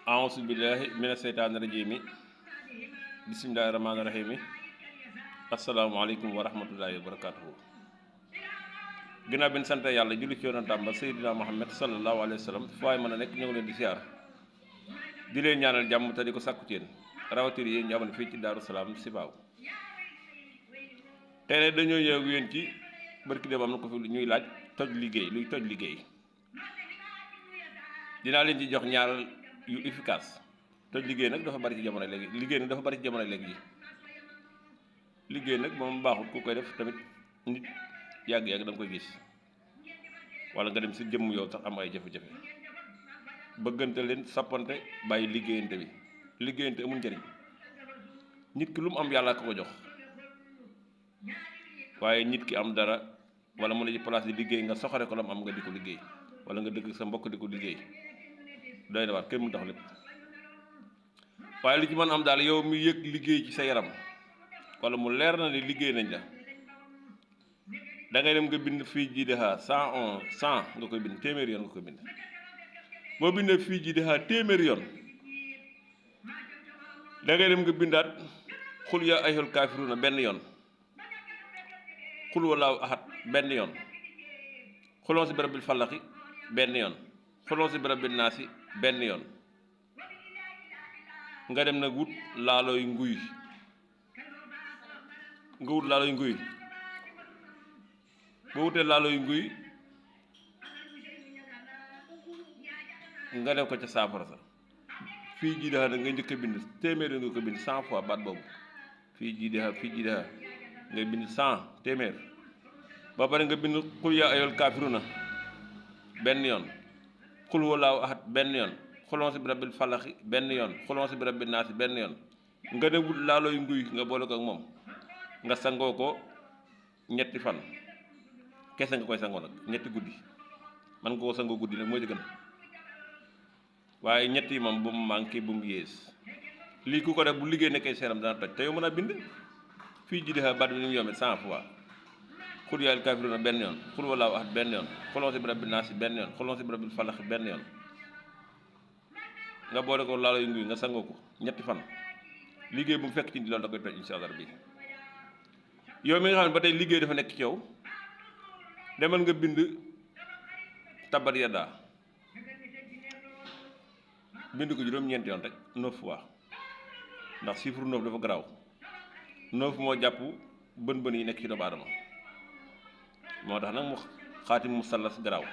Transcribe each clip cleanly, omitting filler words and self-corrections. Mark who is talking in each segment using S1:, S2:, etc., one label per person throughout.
S1: auzu billahi mina seytaani rajiimi bismillahi rahmaani rahiimi asalaamaaleykum wa rahmatullahi wa barakaatuhu. ginnaaw bi ñu sant yàlla julli ci yonentam ba Seydina Muhammad sallallahu alayhi wa sallam fu waay mën a nekk ñoo ngi leen di siyaar di leen ñaanal jàmm te di ko sàkku ci yéen rawatina yéen ñu amoon fii ci Daaru Salaam Sibaaw. tey nag dañoo ñëw ak yéen ci barki dem am na ko fi ñuy laaj toj liggéey luy toj liggéey dinaa leen ci jox ñaar yu efficace. toj liggéey nag dafa bari ci jamono léegi ji liggéey nag moom baaxul ku koy def tamit nit yàgg-yàgg da nga koy gis wala nga dem si jëmm yow sax am ay jafe-jafe bëggante leen sappante bàyyi liggéeyante amul njëriñ. nit ki lu mu am yàlla ko jox waaye nit ki am dara wala mu ne ci place di liggéey nga soxore ko la mu am nga di ko liggéey wala nga dëgg sa mbokk di ko liggéey doy na waat kenn mu tax lépp. waaye lu ci mën am daal yow mi yëg liggéey ci sa yaram wala mu leer na ni liggéey nañ la da ngay dem nga bind fii ji de xaar 100 nga koy bind téeméeri yoon nga koy bind. boo bindee fii ji de xaar téeméeri yoon da ngay dem nga bindaat xul yaa ayyuhal kaafiruuna benn yoon xul wallaahu ahad benn yoon xulon si birabil falaxi benn yoon xulon si birabil naasi benn yoon. nga dem nag wut laalooy nguy boo wutee laalooy nguy nga def ko ca saafara sa fii ji nga njëkk a bind téeméer nga ko bind 100 fois baat boobu fii ji ngay bind 100 téeméer ba pare nga bind xul yaa ayyuhal kaafiruuna benn yoon xul wallaahu ahad benn yoon xulon si bi rabbil falaxi benn yoon xulon si bi rabbil naasi benn yoon nga ne wut laalooy nguy nga boole ko ak moom nga sangoo ko ñetti fan kese nga koy sangoo nag ñetti guddi man nga koo sangoo guddi nag moo ci gën waaye ñetti moom bu mu manqué bu mu yées lii ku ko def bu liggéey nekkee seeram dana toj te yow mën a bind fii ji baat bi ni mu yombee 100 fois xul yaa ayyuhal kaafiruuna benn yoon xul wallaahu ahad benn yoon xulon si bi rabbil naasi benn yoon xulon si bi rabbil falaxi benn yoon nga boole ko laalo yu nguy nga sangoo ko ñetti fan liggéey bu mu fekk ci loolu da koy toj insha Allah bi yow mi nga xam ne ba tey liggéey dafa nekk ci yow demal nga bind tabat yaddaa bind ko juróom-ñeenti yoon rek 9 fois ndax chiffre 9 dafa garaaw 9 moo jàpp bën yi nekk ci doomu aadama moo tax nag mu xaatim mu sallas garaaw.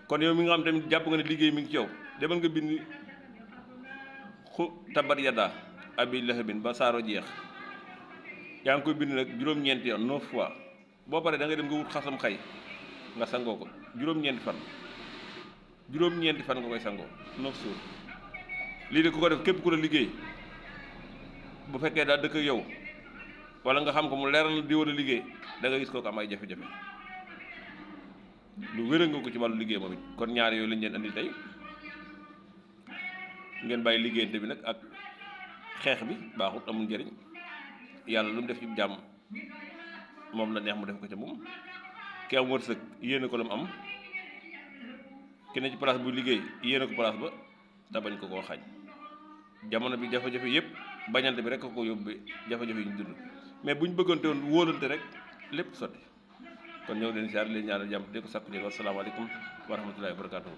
S1: kon yow mi nga xam tamit jàpp nga ne liggéey mi ngi ci yow demal nga bind tabat yaddaa abi lahabin ba saaro jeex yaa ngi koy bind nag juróom-ñeenti yoon 9 fois boo paree da nga dem nga wut xasam xay nga sangoo ko juróom-ñeenti fan nga koy sangoo 9 jours. lii de ku ko def képp ku la liggéey bu fekkee daal dëkk yow wala nga xam ko mu leeral di war a liggéey da nga gis kooku am ay jafe-jafe lu wér nga ko ci wàllu liggéey moom it. kon ñaar yooyu lañ leen andi tey ngeen bàyyi liggéeyante bi nag ak xeex bi baaxut amul njëriñ yàlla lu mu def ci jàmm moom la neex mu def ko ca moom ki am wërsëg yéene ko la mu am ki ne ci place bu liggéey yéene ko place ba te bañ ko koo xañ. jamono bi jafe-jafe yëpp bañante bi rek ko yóbbee jafe-jafe yi ñu dund mais buñ bëggante woon wóolante rek lépp sotti. kon ñëw leen siyaar leen ñaanal jàmm di ko sakku jël wasalaamaaleykum wa rahmatullahi wa barakatuhu.